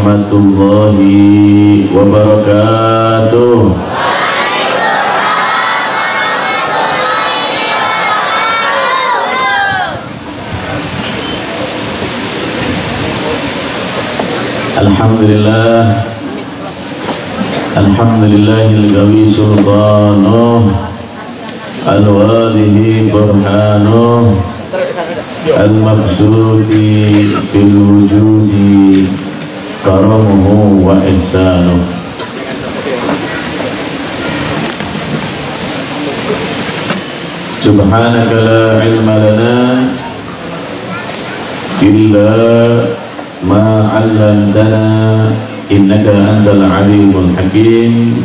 warahmatullahi wabarakatuh. Alhamdulillah, alhamdulillahil qawi sultanuh, al-wadihi burhanuh, al-mabsuti fil wujudi karamuhu wa ihsanuh. Subhanaka la ilma lana illa ma 'allamtana innaka antal alimul hakim.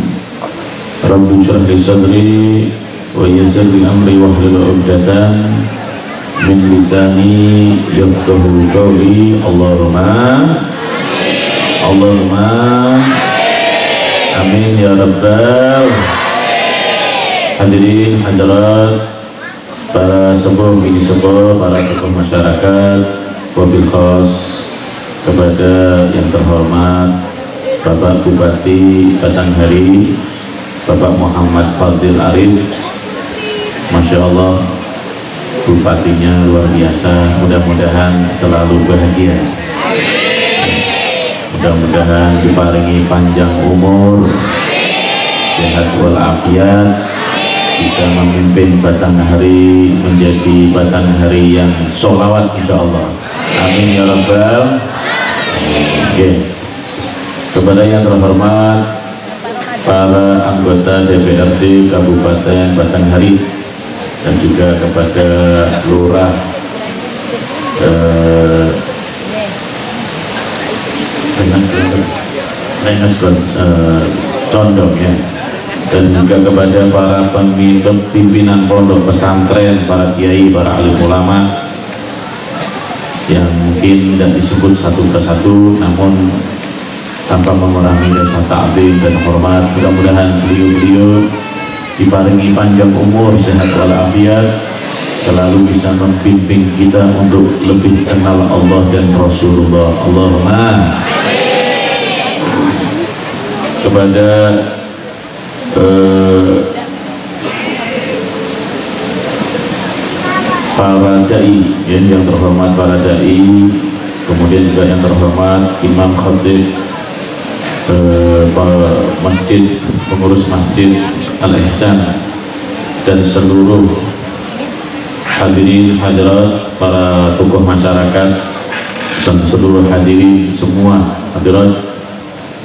Rabbi shrah li sadri wa yassir li amri wahlul 'uqdatam min lisani yafqahu qawli. Allahumma amin ya rabbal. Hadirin hadirat, para sepuh bini sepuh, para tokoh masyarakat, wabil khas kepada yang terhormat Bapak Bupati Batanghari, Bapak Muhammad Fadil Arif. Masya Allah, bupatinya luar biasa. Mudah-mudahan selalu bahagia, mudah-mudahan diparingi panjang umur, sehat walafiat, bisa memimpin Batanghari menjadi Batanghari yang sholawat insya Allah. Amin ya rabbal. Oke. Kepada yang terhormat para anggota DPRD Kabupaten Batanghari dan juga kepada Lurah Condong ya, dan juga kepada para pimpinan pondok pesantren, para kiai, para alim ulama yang mungkin tidak disebut satu persatu, namun tanpa mengurangi rasa ta'zim dan hormat. Mudah-mudahan beliau-beliau diparingi panjang umur, sehat walafiat, selalu bisa membimbing kita untuk lebih kenal Allah dan Rasulullah. Allahumma. Kepada para dai yang terhormat, para dai, kemudian juga yang terhormat imam khatib masjid, pengurus masjid Al-Ihsan, dan seluruh hadirin hadirat, para tokoh masyarakat dan seluruh hadirin semua hadirat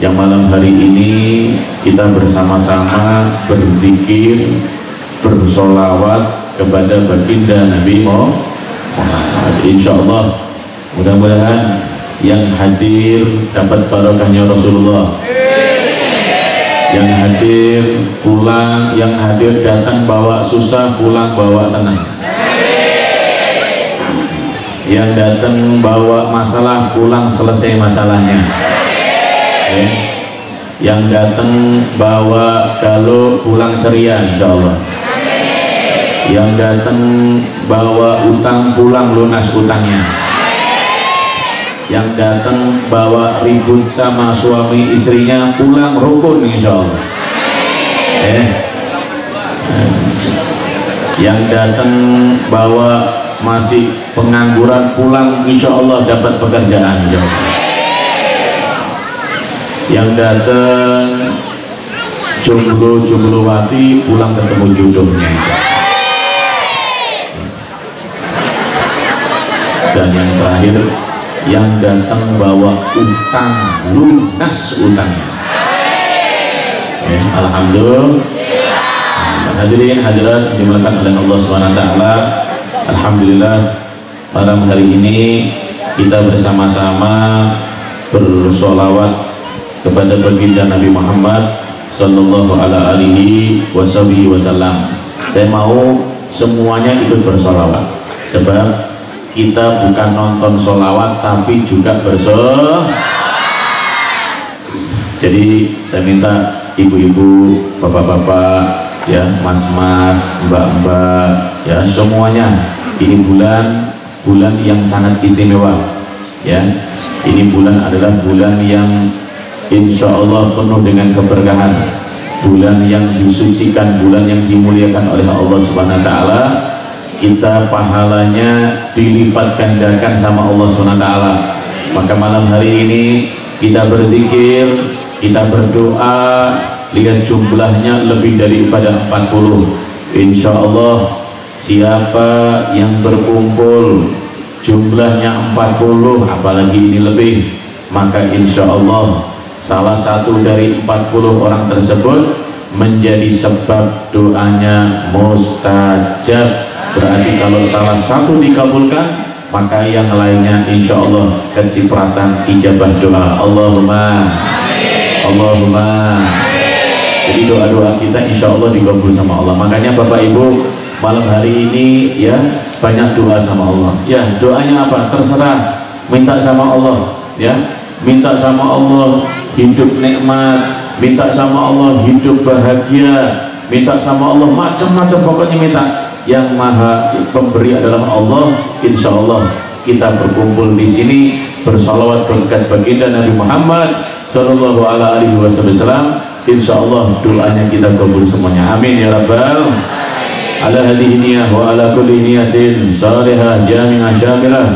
yang malam hari ini kita bersama-sama berzikir, bersolawat kepada baginda Nabi Muhammad. Insya Allah mudah-mudahan yang hadir dapat barokahnya Rasulullah, yang hadir pulang, yang hadir datang bawa susah, pulang bawa senang, yang datang bawa masalah, pulang selesai masalahnya, yang datang bawa galau, pulang ceria insya Allah, yang datang bawa utang, pulang lunas utangnya, yang datang bawa ribut sama suami istrinya, pulang rukun insya Allah. Yang datang bawa masih pengangguran, pulang insya Allah dapat pekerjaan insya Allah. Yang datang jomblo-jomblowati, pulang ketemu jodohnya insya Allah. Dan yang terakhir, yang datang bawa utang, lunas utangnya. Alhamdulillah. Hadirin hadirat dimulakan oleh Allah SWT. Alhamdulillah, malam hari ini kita bersama-sama bersolawat kepada baginda Nabi Muhammad Sallallahu Alaihi Wasallam. Saya mau semuanya ikut bersolawat, sebab kita bukan nonton solawat tapi juga bersolawat. Jadi saya minta ibu-ibu, bapak-bapak, ya, mas-mas, mbak-mbak, ya, semuanya, ini bulan yang sangat istimewa, ya. Ini bulan adalah bulan yang insya Allah penuh dengan keberkahan, bulan yang disucikan, bulan yang dimuliakan oleh Allah Subhanahu wa taala. Kita pahalanya dilipat gandakan sama Allah Subhanahu wa taala. Maka malam hari ini kita berzikir, kita berdoa, lihat jumlahnya lebih daripada 40. Insya Allah siapa yang berkumpul jumlahnya 40, apalagi ini lebih, maka insya Allah salah satu dari 40 orang tersebut menjadi sebab doanya mustajab. Berarti kalau salah satu dikabulkan, maka yang lainnya insya Allah kecipratan ijabah doa. Allahumma Allahumma. Jadi doa-doa kita insya Allah dikabul sama Allah. Makanya Bapak Ibu malam hari ini ya banyak doa sama Allah. Ya doanya apa? Terserah, minta sama Allah ya. Minta sama Allah hidup nikmat, minta sama Allah hidup bahagia, minta sama Allah macam-macam, pokoknya minta. Yang maha pemberi adalah Allah. Insya Allah kita berkumpul di sini bersalawat berkat baginda Nabi Muhammad Sallallahu Alaihi Wasallam. Insya Allah doanya kita kabul semuanya. Amin ya Rabbal. Ala hadhihi niyah wa ala kulli niyatin salihah jami'ah syamilah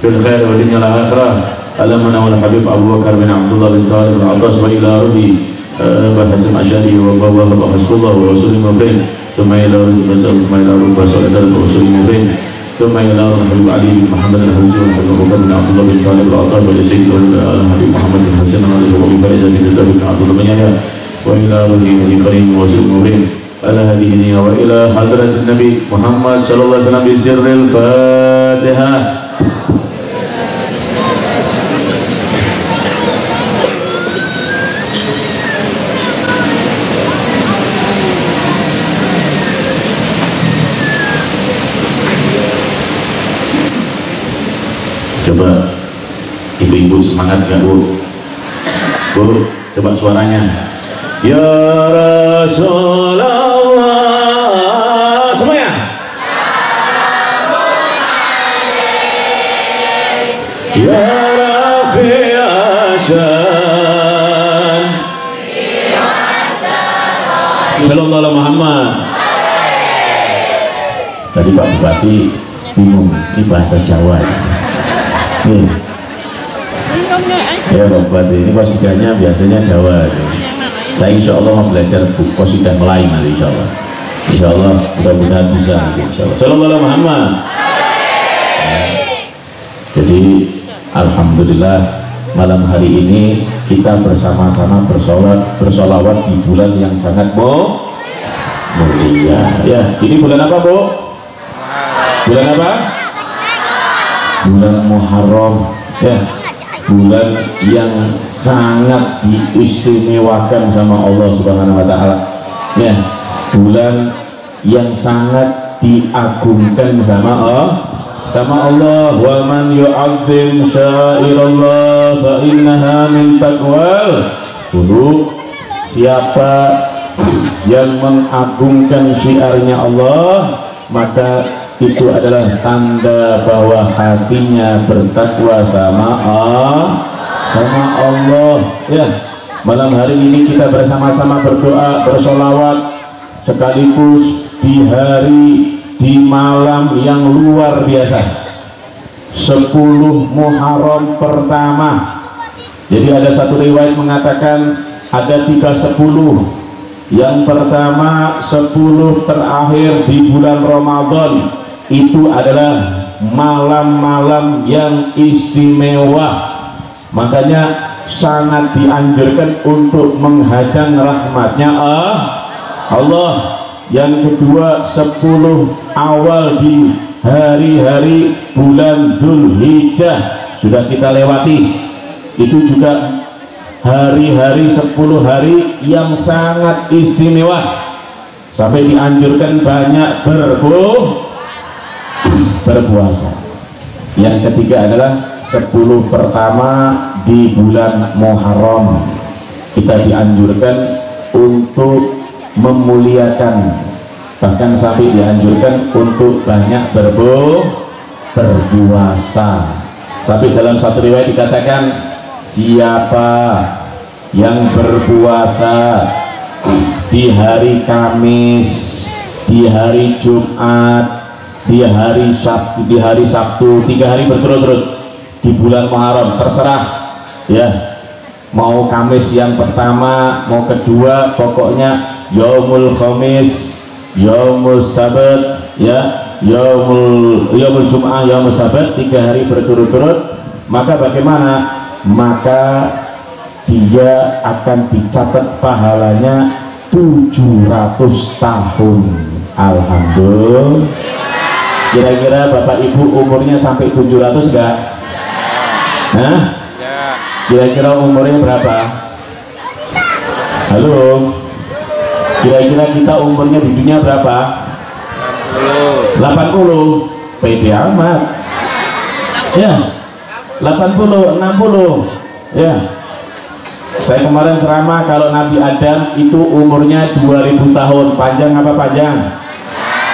fil khair wa dunya wal akhirah. Alamana wal habib Abu Bakar bin Abdullah bin Talib al-Atas wa ila ruhi Hasan Asyari wa bawa Rasulullah wa Rasulullah mubin thumma ila ruhi thumma ila ruhi Rasulullah wa Rasulullah mubin thumma ila ruhi Habib Ali bin Muhammad al-Hawzi wa Abu Bakar bin Abdullah bin Talib al-Atas wa Sayyid al-Habib Muhammad bin Hasan al-Hawzi wa Faizah bin Abdullah bin Yahya wa ila ruhi Nabi Karim wa Rasulullah mubin ala hadhihi wa ila hadratin Nabi Muhammad sallallahu alaihi wasallam bi sirril Fatihah. Coba ibu-ibu semangat gak Bu? Bu, coba suaranya. Ya Rasulullah, semuanya. Ya Rafi Asyan Sallallahu Alaihi Muhammad. Tadi Pak Bupati bingung, ini bahasa Jawa ya. Ya Pak Bupati, ini kosidahnya biasanya Jawa. Saya insya Allah mau belajar kosidah Melayu nanti insya Allah. Insya Allah mudah-mudahan bisa insya Allah. Sallallahu Alaihi Muhammad. Jadi alhamdulillah malam hari ini kita bersama-sama bersolawat di bulan yang sangat mulia. Ya, ini bulan apa Bu? Bulan apa? Bulan Muharram. Ya, bulan yang sangat diistimewakan sama Allah Subhanahu wa taala. Ya, bulan yang sangat diagungkan sama Allah. Wa man yu'azzim sya'irallah fa innaha min taqwal qulub. Siapa yang mengagungkan syiarnya Allah, maka itu adalah tanda bahwa hatinya bertakwa sama Allah. Ya, malam hari ini kita bersama-sama berdoa, bersolawat, sekaligus di malam yang luar biasa, 10 Muharram pertama. Jadi ada satu riwayat mengatakan ada 3/10. Yang pertama 10 terakhir di bulan Ramadan itu adalah malam-malam yang istimewa, makanya sangat dianjurkan untuk menghadang rahmatnya Allah. Yang kedua 10 awal di hari-hari bulan Dzulhijjah sudah kita lewati, itu juga hari-hari 10 hari yang sangat istimewa, sampai dianjurkan banyak berpuasa. Yang ketiga adalah 10 pertama di bulan Muharram, kita dianjurkan untuk memuliakan, bahkan sampai dianjurkan untuk banyak berpuasa. Sampai dalam satu riwayat dikatakan siapa yang berpuasa di hari Kamis, di hari Jumat, di hari Sabtu 3 hari berturut-turut di bulan Muharram, terserah ya, mau Kamis yang pertama, mau kedua, pokoknya yaumul Khamis, yaumul Sabat ya, yaumul Jum'ah, yaumul Sabat, 3 hari berturut-turut, maka bagaimana? Maka dia akan dicatat pahalanya 700 tahun. Alhamdulillah. Kira-kira Bapak Ibu umurnya sampai 700 enggak? Hah? Kira-kira umurnya berapa? Halo? Kira-kira kita umurnya di dunia berapa? 80. Pede amat ya, 80, 60 ya. Saya kemarin ceramah kalau Nabi Adam itu umurnya 2000 tahun. Panjang apa panjang?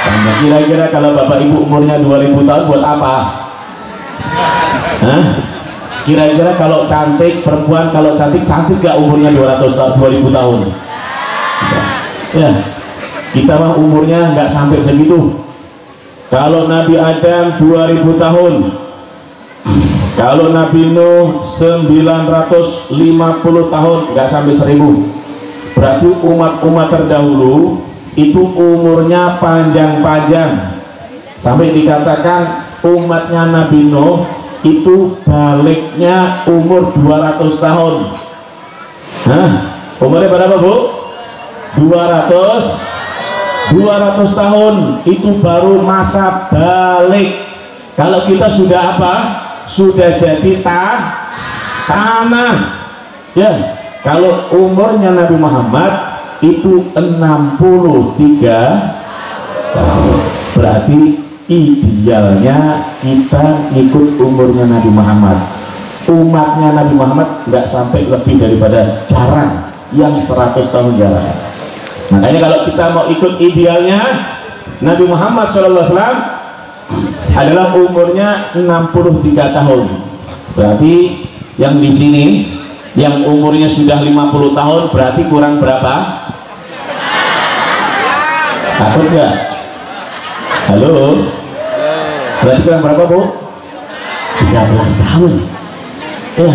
Panjang. Kira-kira kalau Bapak Ibu umurnya 2000 tahun buat apa? Hah? Kira-kira kalau cantik, perempuan kalau cantik gak umurnya 2000 tahun? Ya, kita mah umurnya nggak sampai segitu. Kalau Nabi Adam 2000 tahun, kalau Nabi Nuh 950 tahun, nggak sampai 1000. Berarti umat-umat terdahulu itu umurnya panjang-panjang, sampai dikatakan umatnya Nabi Nuh itu baliknya umur 200 tahun. Hah? Umurnya berapa, Bu? 200 tahun itu baru masa balik. Kalau kita sudah apa? Sudah jadi tanah ya. Kalau umurnya Nabi Muhammad itu 63 tahun, berarti idealnya kita ikut umurnya Nabi Muhammad. Umatnya Nabi Muhammad nggak sampai lebih daripada jarang yang 100 tahun jarang. Makanya kalau kita mau ikut idealnya Nabi Muhammad SAW adalah umurnya 63 tahun. Berarti yang di sini yang umurnya sudah 50 tahun berarti kurang berapa? Takut nggak? Halo? Berarti kurang berapa, Bu? 13 tahun ya.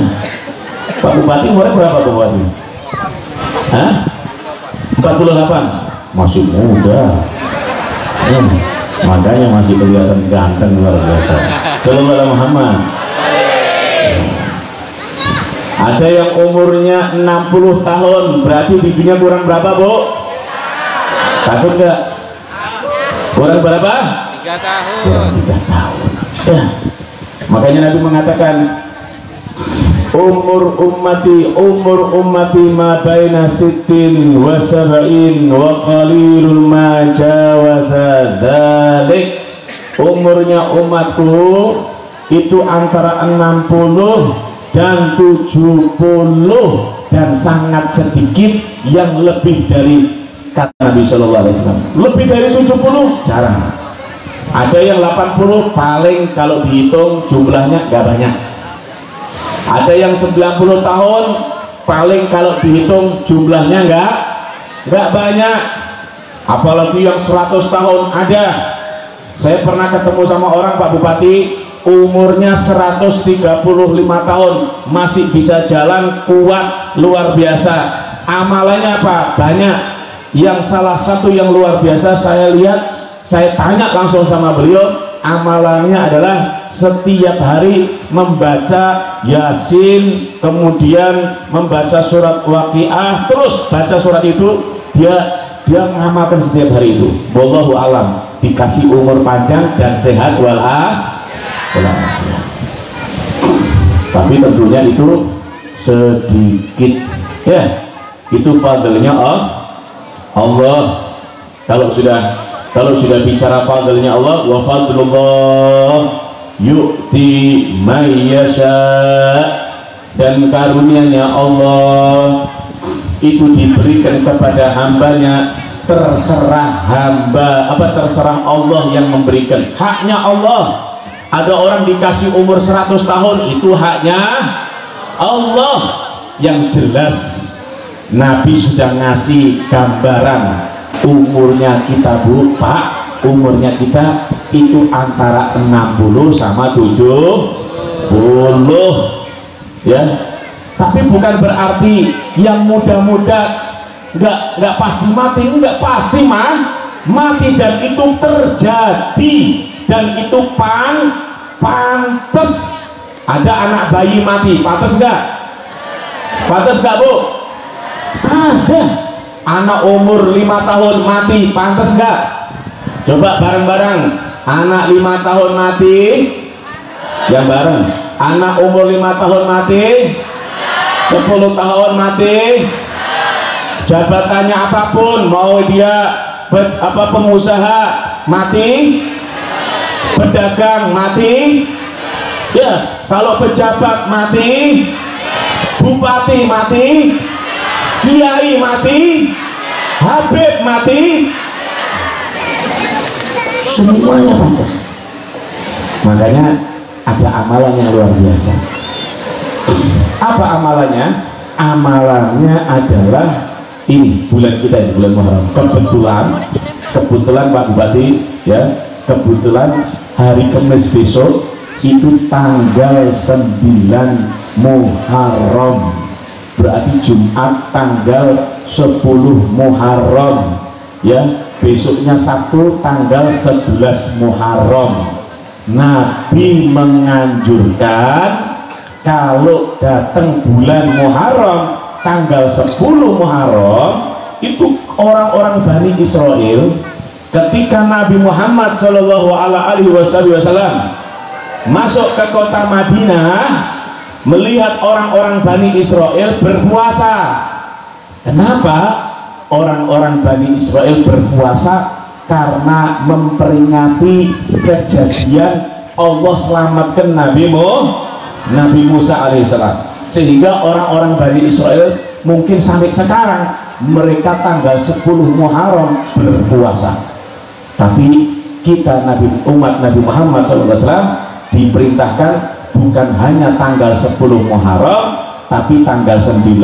Pak Bupati umurnya berapa, Pak Bupati? Hah? 48? Masih muda ya. Makanya masih kelihatan ganteng luar biasa. Sallallahu Muhammad. Ada yang umurnya 60 tahun, berarti bibinya kurang berapa, Bu? Takut nggak? Kurang berapa? 3 tahun. Kurang 3 tahun ya. Makanya Nabi mengatakan umur ummati ma baina sittin wa sab'in wa qalilul ma jawaza dzalik. Umurnya umatku itu antara 60 dan 70 dan sangat sedikit yang lebih dari, kata Nabi Shallallahu Alaihi Wasallam, lebih dari 70 jarang. Ada yang 80 paling kalau dihitung jumlahnya gak banyak. Ada yang 90 tahun paling kalau dihitung jumlahnya nggak banyak. Apalagi yang 100 tahun ada. Saya pernah ketemu sama orang, Pak Bupati, umurnya 135 tahun masih bisa jalan kuat luar biasa. Amalannya apa? Banyak. Yang salah satu yang luar biasa saya lihat, saya tanya langsung sama beliau, amalannya adalah setiap hari membaca Yasin, kemudian membaca surat Waqiah, terus baca surat itu, dia mengamalkan setiap hari itu. Wallahu alam, dikasih umur panjang dan sehat walafiat. Tapi tentunya itu sedikit ya, itu fadlnya Allah. Kalau sudah bicara fadlnya Allah, wa fadlullah yu'ti may yasha, dan karunia-Nya Allah itu diberikan kepada hambanya, terserah Allah yang memberikan, haknya Allah. Ada orang dikasih umur 100 tahun, itu haknya Allah. Yang jelas Nabi sudah ngasih gambaran umurnya kita Bu, Pak, umurnya kita itu antara 60 sama 70 ya. Tapi bukan berarti yang muda-muda nggak pasti mati, nggak pasti mati, dan itu terjadi, dan itu pantes. Ada anak bayi mati, pantes nggak? Pantes nggak Bu? Ada. Anak umur 5 tahun mati, pantes nggak? Coba bareng-bareng. Anak 5 tahun mati, yang bareng. Anak umur 5 tahun mati, 10 tahun mati, jabatannya apapun, mau dia pengusaha mati, pedagang mati, ya kalau pejabat mati, bupati mati, kiai mati, habib mati, semuanya pantas. Makanya ada amalan yang luar biasa. Apa amalannya? Amalannya adalah ini bulan kita ini, bulan Muharram. Kebetulan Pak Bupati ya, kebetulan hari Kamis besok itu tanggal 9 Muharram, berarti Jumat tanggal 10 Muharram ya. Besoknya Sabtu tanggal 11 Muharram. Nabi menganjurkan kalau datang bulan Muharram tanggal 10 Muharram itu orang-orang Bani Israel, ketika Nabi Muhammad Shallallahu Alaihi Wasallam masuk ke kota Madinah, melihat orang-orang Bani Israel berpuasa. Kenapa orang-orang Bani Israel berpuasa? Karena memperingati kejadian Allah selamatkan Nabi Musa alaihissalam. Sehingga orang-orang Bani Israel mungkin sampai sekarang mereka tanggal 10 Muharram berpuasa. Tapi kita umat Nabi Muhammad SAW diperintahkan bukan hanya tanggal 10 Muharram, tapi tanggal 9,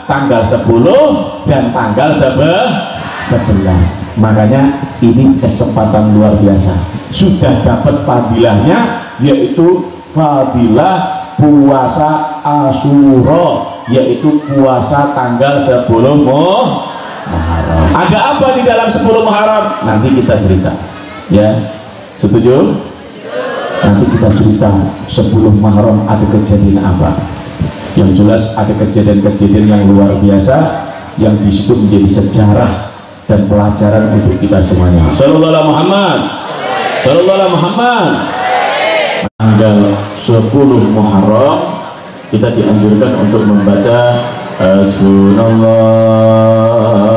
tanggal 10, dan tanggal 11. Makanya ini kesempatan luar biasa, sudah dapat fadilahnya, yaitu fadilah puasa Asyura, yaitu puasa tanggal 10 Muharram. Ada apa di dalam 10 Muharram? Nanti kita cerita ya, setuju? Nanti kita cerita 10 Muharram ada kejadian apa. Yang jelas ada kejadian-kejadian yang luar biasa, yang disitu menjadi sejarah dan pelajaran untuk kita semuanya. Sallallahu alaihi Muhammad, sallallahu alaihi Muhammad. Tanggal 10 Muharram kita dianjurkan untuk membaca Hasbunallah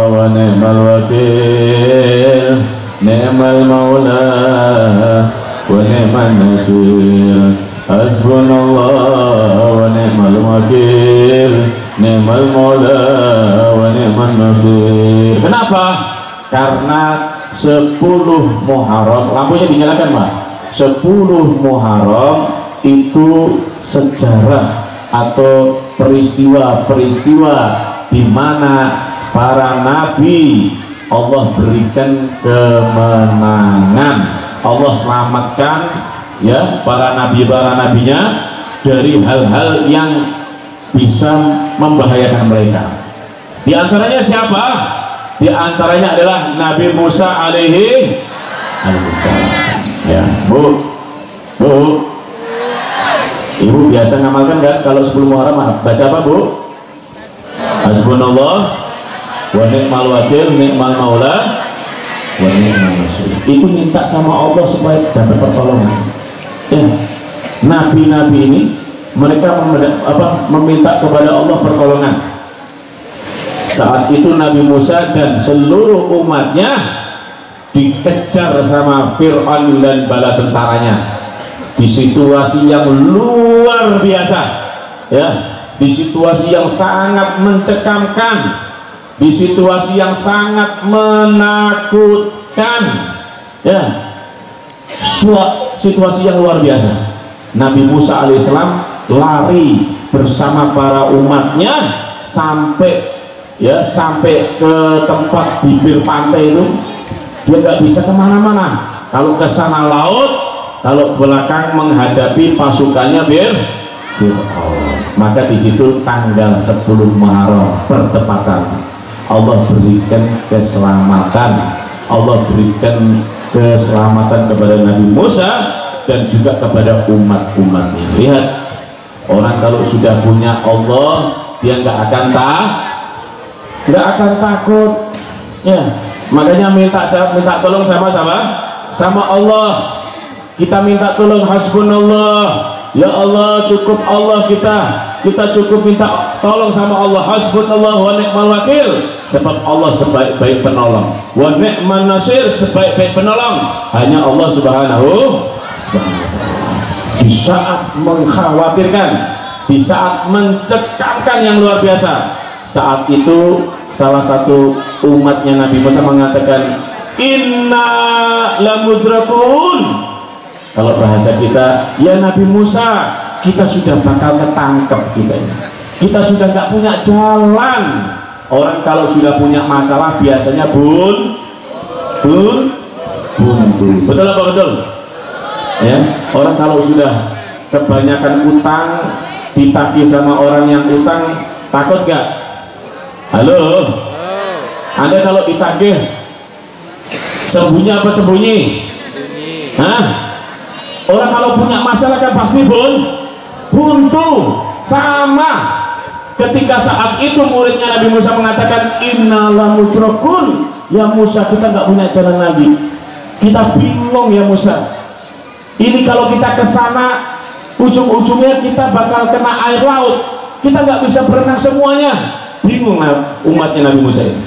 wa ni'mal wakil, ni'mal maula wa ni'man nasir. Hasbunallah wa ni'mal wakil, ni'mal maula wa ni'man nasir. Kenapa? Karena 10 Muharram, lampunya dinyalakan Mas. 10 Muharram itu sejarah atau peristiwa-peristiwa di mana para nabi Allah berikan kemenangan, Allah selamatkan ya para nabinya dari hal-hal yang bisa membahayakan mereka. Di antaranya siapa? Di antaranya adalah Nabi Musa alaihi salam. Ya, Bu, Ibu biasa ngamalkan kan kalau 10 Muharram baca apa Bu? Hasbunallah wa ni'mal wakil, ni'mal maula wa ni'man nasir. Itu minta sama Allah supaya dapat pertolongan. Ya, nabi-nabi ini mereka meminta kepada Allah pertolongan. Saat itu Nabi Musa dan seluruh umatnya dikejar sama Fir'aun dan bala tentaranya di situasi yang luar biasa ya, di situasi yang sangat mencekamkan, di situasi yang sangat menakutkan ya, situasi yang luar biasa. Nabi Musa alaihissalam lari bersama para umatnya sampai ke tempat bibir pantai itu. Dia nggak bisa kemana-mana. Kalau ke sana laut, kalau belakang menghadapi pasukannya Fir'aun. Maka di situ tanggal 10 Muharram bertepatan Allah berikan keselamatan. Allah berikan keselamatan kepada Nabi Musa dan juga kepada umat-umatnya. Lihat, orang kalau sudah punya Allah, dia nggak akan takut. Ya, makanya minta tolong sama Allah. Kita minta tolong, hasbunallah, ya Allah, cukup Allah, kita cukup minta tolong sama Allah, hasbunallah wa ni'mal wakil, sebab Allah sebaik-baik penolong, wa ni'man nasir, sebaik-baik penolong hanya Allah subhanahu wa ta'ala. Di saat mengkhawatirkan, di saat mencekamkan yang luar biasa, saat itu salah satu umatnya Nabi Musa mengatakan, inna lamudrakun. Kalau bahasa kita, ya Nabi Musa, kita sudah bakal ketangkep kita sudah nggak punya jalan. Orang kalau sudah punya masalah biasanya buntu. Betul apa betul? Ya, orang kalau sudah kebanyakan utang, ditagih sama orang yang utang, takut gak? Halo? Anda kalau ditagih sembunyi apa sembunyi? Hah? Orang kalau punya masalah kan pasti buntu. Sama ketika saat itu muridnya Nabi Musa mengatakan, inna lamudrakun, ya Musa, kita nggak punya jalan lagi, kita bingung ya Musa. Ini kalau kita ke sana ujung-ujungnya kita bakal kena air laut, kita nggak bisa berenang semuanya. Bingung umatnya Nabi Musa ini.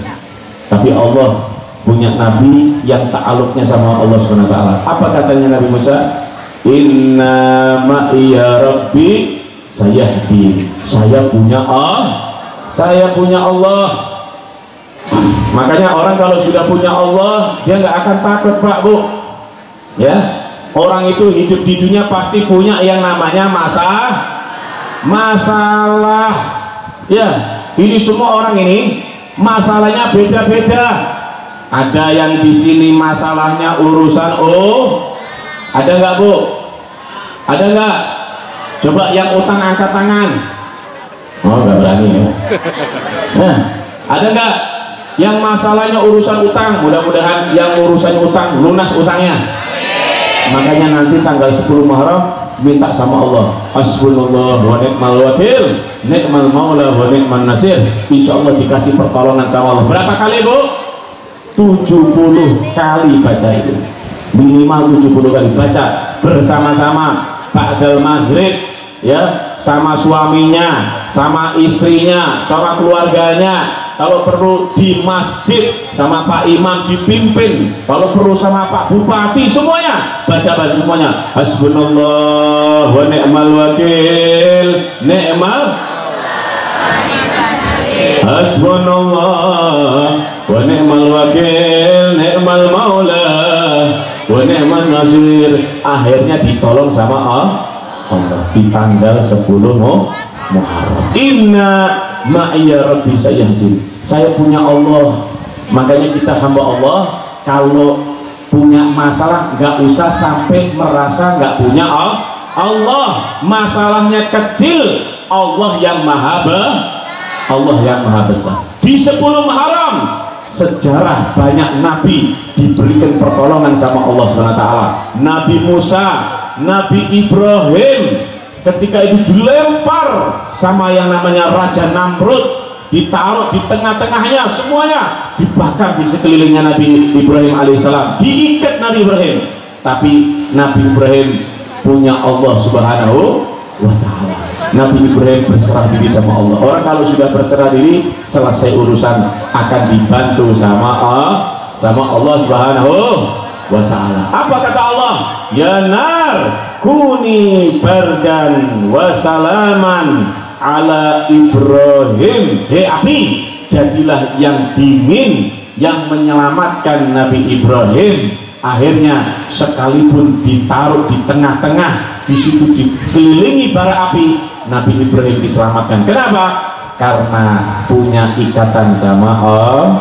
Tapi Allah punya nabi yang ta'aluknya sama Allah SWT. Apa katanya Nabi Musa? Inna ma'iya rabbi sayahdi. Saya punya Allah. Makanya orang kalau sudah punya Allah, dia nggak akan takut, Pak, Bu. Ya, orang itu hidup di dunia pasti punya yang namanya masalah. Ya, ini semua orang ini masalahnya beda-beda. Ada yang di sini masalahnya urusan ada nggak, Bu? Ada nggak? Coba yang utang angkat tangan. Oh, nggak berani ya. Nah, ada nggak yang masalahnya urusan utang? Mudah-mudahan yang urusan utang lunas utangnya. Makanya nanti tanggal 10 Muharram minta sama Allah, hasbunallah wa ni'mal wakil, ni'mal maula wa ni'man nasir. Insya Allah dikasih pertolongan sama Allah. Berapa kali, Bu? 70 kali baca itu, minimal 70 kali baca bersama-sama ba'dal maghrib, ya, sama suaminya, sama istrinya, sama keluarganya. Kalau perlu di masjid sama Pak Imam dipimpin, kalau perlu sama Pak Bupati, semuanya baca semuanya, hasbunallah wa ni'mal wakil, hasbunallah wa ni'mal wakil, ni'mal maula wa ni'man nasir. Akhirnya ditolong sama Allah di tanggal 10 Muharram. Inna ma'iya rabbi sayahdi. Saya punya Allah. Makanya kita hamba Allah kalau punya masalah nggak usah sampai merasa nggak punya Allah. Masalahnya kecil, Allah yang maha besar. Di 10 Muharram sejarah banyak nabi diberikan pertolongan sama Allah SWT. Nabi Musa, Nabi Ibrahim, ketika itu dilempar sama yang namanya Raja Namrud, ditaruh di tengah-tengahnya, semuanya dibakar di sekelilingnya Nabi Ibrahim alaihissalam, diikat Nabi Ibrahim. Tapi Nabi Ibrahim punya Allah Subhanahu wa ta'ala. Nabi Ibrahim berserah diri sama Allah. Orang kalau sudah berserah diri, selesai urusan, akan dibantu sama Allah Subhanahu wa ta'ala. Apa kata Allah? Ya nar kuni bardan wa salaman ala Ibrahim. Hei api, jadilah yang dingin, yang menyelamatkan Nabi Ibrahim. Akhirnya sekalipun ditaruh di tengah-tengah, di situ dikelilingi bara api, Nabi Ibrahim diselamatkan. Kenapa? Karena punya ikatan sama Allah.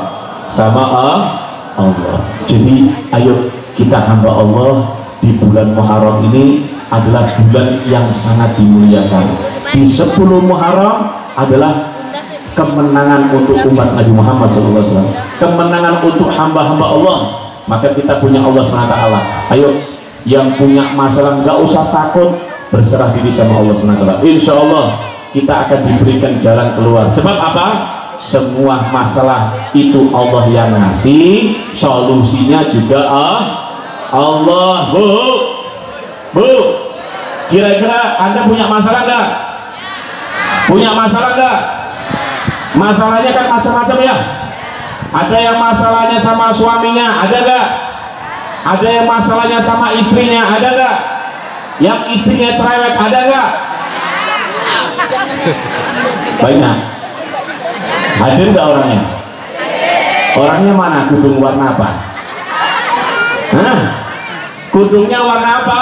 Jadi ayo kita hamba Allah di bulan Muharram ini adalah bulan yang sangat dimuliakan. Di 10 Muharram adalah kemenangan untuk umat Nabi Muhammad SAW, kemenangan untuk hamba-hamba Allah. Maka kita punya Allah SWT. Ayo yang punya masalah nggak usah takut, berserah diri sama Allah SWT. Insya Allah kita akan diberikan jalan keluar. Sebab apa? Semua masalah itu Allah yang ngasih, solusinya juga Allah. Bu, kira-kira Anda punya masalah nggak? Punya masalah nggak? Masalahnya kan macam-macam ya. Ada yang masalahnya sama suaminya, ada nggak? Ada yang masalahnya sama istrinya, ada nggak? Yang istrinya cerewet, ada nggak? Banyak. Hadir nggak orangnya? Orangnya mana? Kudung warna apa? Hah? Kudungnya warna apa?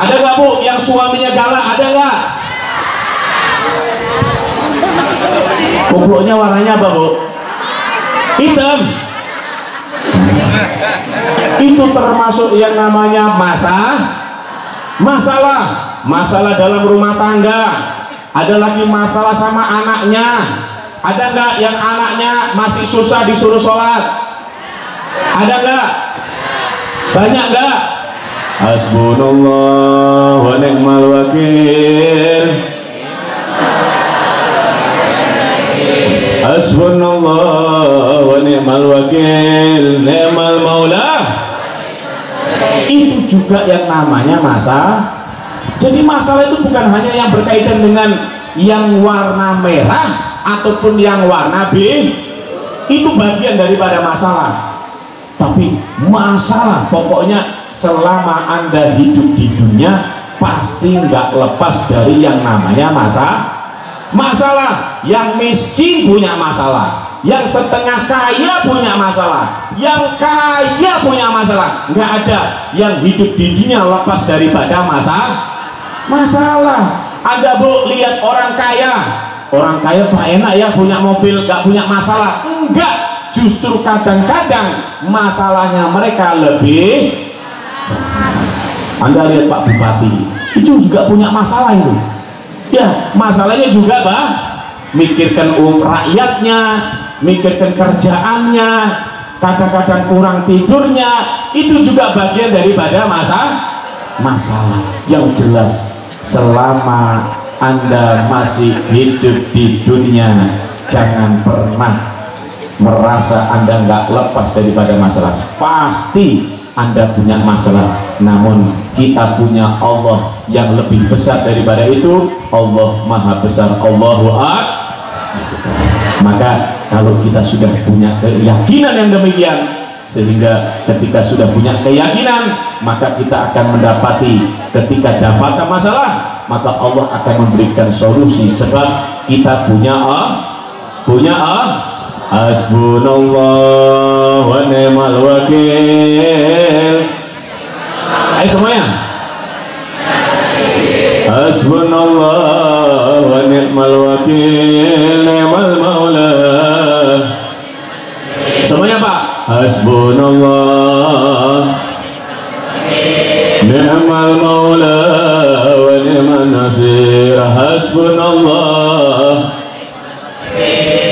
Ada nggak Bu yang suaminya galak? Ada nggak? Kupluknya warnanya apa Bu? Hitam. Itu termasuk yang namanya masalah dalam rumah tangga. Ada lagi masalah sama anaknya. Ada nggak yang anaknya masih susah disuruh sholat? Ada nggak? Banyak nggak? Hasbunallah wa ni'mal wakil. Hasbunallah wa ni'mal wakil, ni'mal maula. Itu juga yang namanya masalah. Jadi masalah itu bukan hanya yang berkaitan dengan yang warna merah ataupun yang warna biru. Itu bagian daripada masalah. Tapi masalah pokoknya selama Anda hidup di dunia pasti nggak lepas dari yang namanya masalah. Yang miskin punya masalah, yang setengah kaya punya masalah, yang kaya punya masalah. Nggak ada yang hidup di dunia lepas daripada masalah. Anda Bu lihat orang kaya Pak enak ya punya mobil, nggak punya masalah. Enggak, justru kadang-kadang masalahnya mereka lebih. Anda lihat Pak Bupati itu juga punya masalah itu ya, masalahnya juga mikirkan rakyatnya, mikirkan kerjaannya, kadang-kadang kurang tidurnya. Itu juga bagian daripada masalah. Yang jelas selama Anda masih hidup di dunia, jangan pernah merasa Anda nggak lepas daripada masalah. Pasti Anda punya masalah, namun kita punya Allah yang lebih besar daripada itu. Allah Maha Besar, Allahu Akbar. Maka kalau kita sudah punya keyakinan yang demikian, sehingga ketika sudah punya keyakinan, maka kita akan mendapati ketika dapat masalah, maka Allah akan memberikan solusi. Sebab kita punya Hasbunallah wa ni'mal wakil. Ayo semuanya. Hasbunallah wa ni'mal wakil, ni'mal maula. Semuanya Pak. Hasbunallah ni'mal maula wa ni'man nasir. Hasbunallah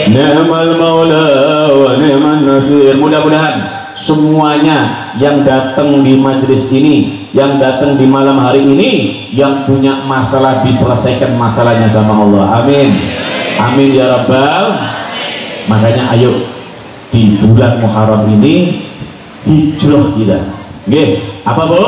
ni'mal maula wa ni'man nasir. Mudah-mudahan semuanya yang datang di majelis ini, yang datang di malam hari ini, yang punya masalah diselesaikan masalahnya sama Allah. Amin. Amin ya Rabbal. Makanya ayo di bulan Muharram ini hijrah kita. Nggih, apa Bu?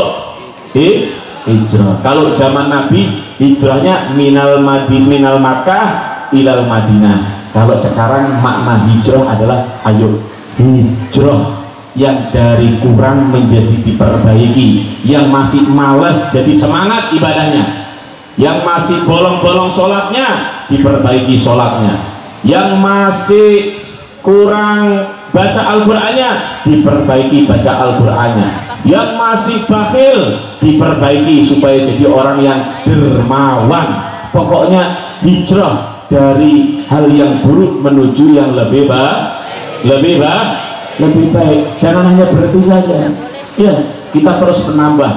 Hijrah. Kalau zaman Nabi hijrahnya minal Makkah ilal Madinah. Kalau sekarang makna hijrah adalah ayo hijrah yang dari kurang menjadi diperbaiki, yang masih malas jadi semangat ibadahnya, yang masih bolong-bolong sholatnya diperbaiki sholatnya, yang masih kurang baca Al-Qur'annya diperbaiki baca Al-Qur'annya, yang masih bakhil diperbaiki supaya jadi orang yang dermawan. Pokoknya hijrah dari hal yang buruk menuju yang lebih baik. Jangan hanya berhenti saja. Ya, kita terus menambah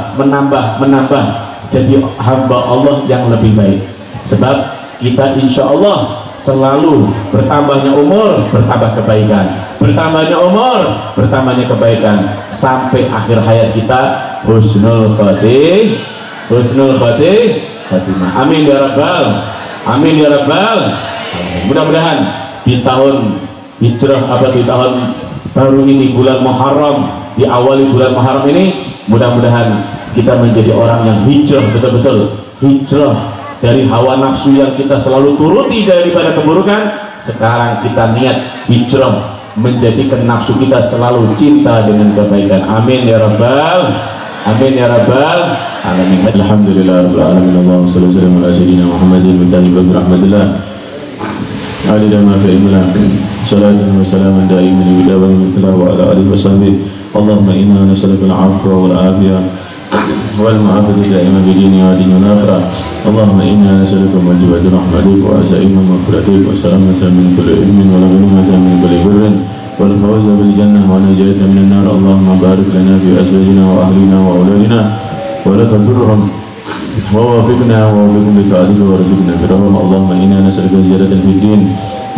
jadi hamba Allah yang lebih baik. Sebab kita insya Allah selalu bertambahnya umur, bertambah kebaikan, bertambahnya umur, bertambahnya kebaikan, sampai akhir hayat kita husnul khatimah. Amin ya rabbal alamin. Mudah-mudahan di tahun hijrah di tahun baru ini, bulan Muharram, diawali bulan Muharram ini, mudah-mudahan kita menjadi orang yang hijrah, betul-betul hijrah dari hawa nafsu yang kita selalu turuti daripada keburukan. Sekarang kita niat hijrah menjadikan nafsu kita selalu cinta dengan kebaikan. Amin ya rabbal alamin. Alhamdulillah rabbil alamin. Allahumma shalli wa sallim ala sayyidina Muhammadin wa ala rahmatillah alila ma fi ilmillah salatan wa salaman daiman bidawan wa ala alihi wa sahbihi. Allahumma inna nas'aluka al-'afwa wal afiyah والمعافاة دائما في ديني ودين الآخرة. اللهم إنا نسألك موجبات رحمتك وعزائم مغفرتك وسلامة من كل إثم والغنيمة من كل بر والفوز بالجنة ونجاة من النار. اللهم بارك لنا في أزواجنا وأهلنا وأولادنا ولا تضرهم ووفقنا لطاعتك وارزقنا برهم. اللهم إنا نسألك زيادة في الدين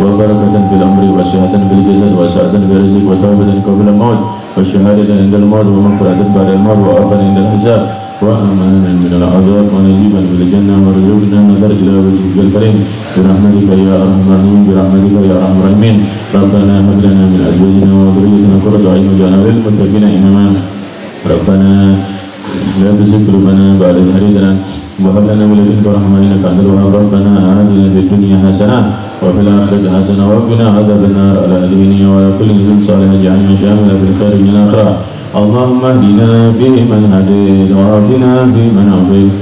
وبركة في الأمر وصحة في الجسد وسعة في الرزق وتوبة قبل الموت وشهادة عند الموت ومغفرة بعد الموت وعفوا عند الحساب وأمانا من العذاب ونجيبا بالجنة ورزقنا النظر إلى وجهك الكريم برحمتك يا أرحم الراحمين. ربنا هب لنا من أزواجنا وذريتنا قرة أعين واجعلنا للمتقين إماما. ربنا لا تزغ قلوبنا بعد إذ هديتنا وهب لنا من لدنك رحمة إنك أنت الوهاب. ربنا آتنا في الدنيا حسنة وفي الآخرة حسنة وقنا عذاب النار. على ديننا وعلى كل ذنب صالح اجعلنا شاملا في الخير من الآخرة. اللهم اهدنا فيمن هديت وعافنا فيمن عافيت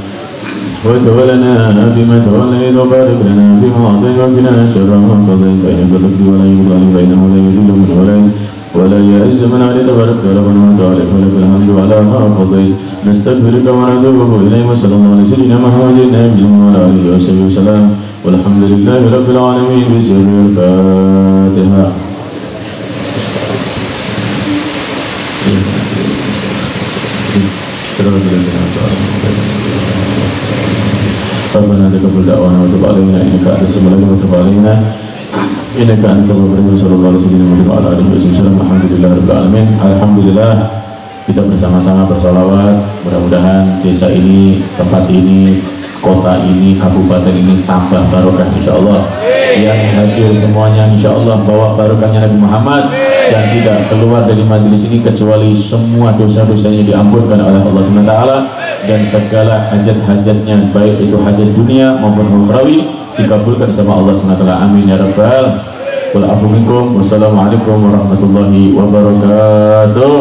وتولنا فيما توليت وبارك لنا فيما أعطيت وقنا شر ما قضيت فإنك تقضي ولا يقضى فإنه لا يذل من وليت ولا يعز من عليك تبارك ربنا وتعالى ولك الحمد على ما قضيت. نستغفرك ونتوب إليك وصلى الله على سيدنا محمد النبي وعلى آله وصحبه وسلم والحمد لله رب العالمين. بسر الفاتحة. ربنا تقبل دعوانا وتب علينا إنك أنت السميع العليم وتب علينا إنك أنت التواب الرحيم. Sallallahu alaihi wasallam wa ala alihi wasallam. Alhamdulillah rabbil alamin. Alhamdulillah kita bersama-sama bersolawat. Mudah-mudahan desa ini, tempat ini, kota ini, kabupaten ini tambah barokah insyaallah. Yang hadir semuanya insyaallah bawa barokahnya Nabi Muhammad dan tidak keluar dari majelis ini kecuali semua dosa-dosanya diampunkan oleh Allah SWT dan segala hajat-hajatnya baik itu hajat dunia maupun ukhrawi dikabulkan sama Allah SWT. Amin ya rabbal. Wal afu minkum. Wassalamualaikum warahmatullahi wabarakatuh.